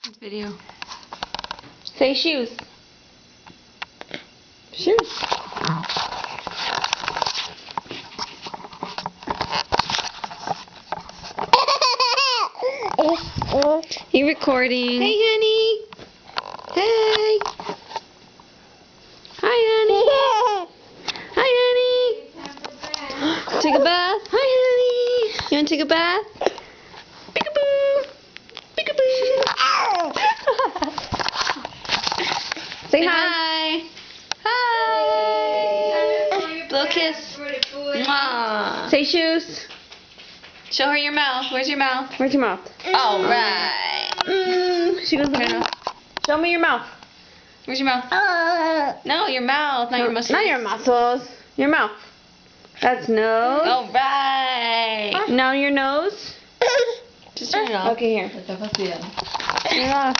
This video. Say shoes. Shoes. You recording? Hey, honey. Hey. Hi, honey. Hi, honey. Take a bath? Hi, honey. You want to take a bath? Peekaboo. Peekaboo. Say hi. Hi. Blow kiss. Mwah. Say shoes. Show her your mouth. Where's your mouth? Where's your mouth? All right. She goes. Show me your mouth. Where's your mouth? No, your mouth, not your muscles. Not your muscles. Your mouth. That's nose. All right. Now your nose. Just turn it off. Okay, here. Está fastidiando. Turn it off.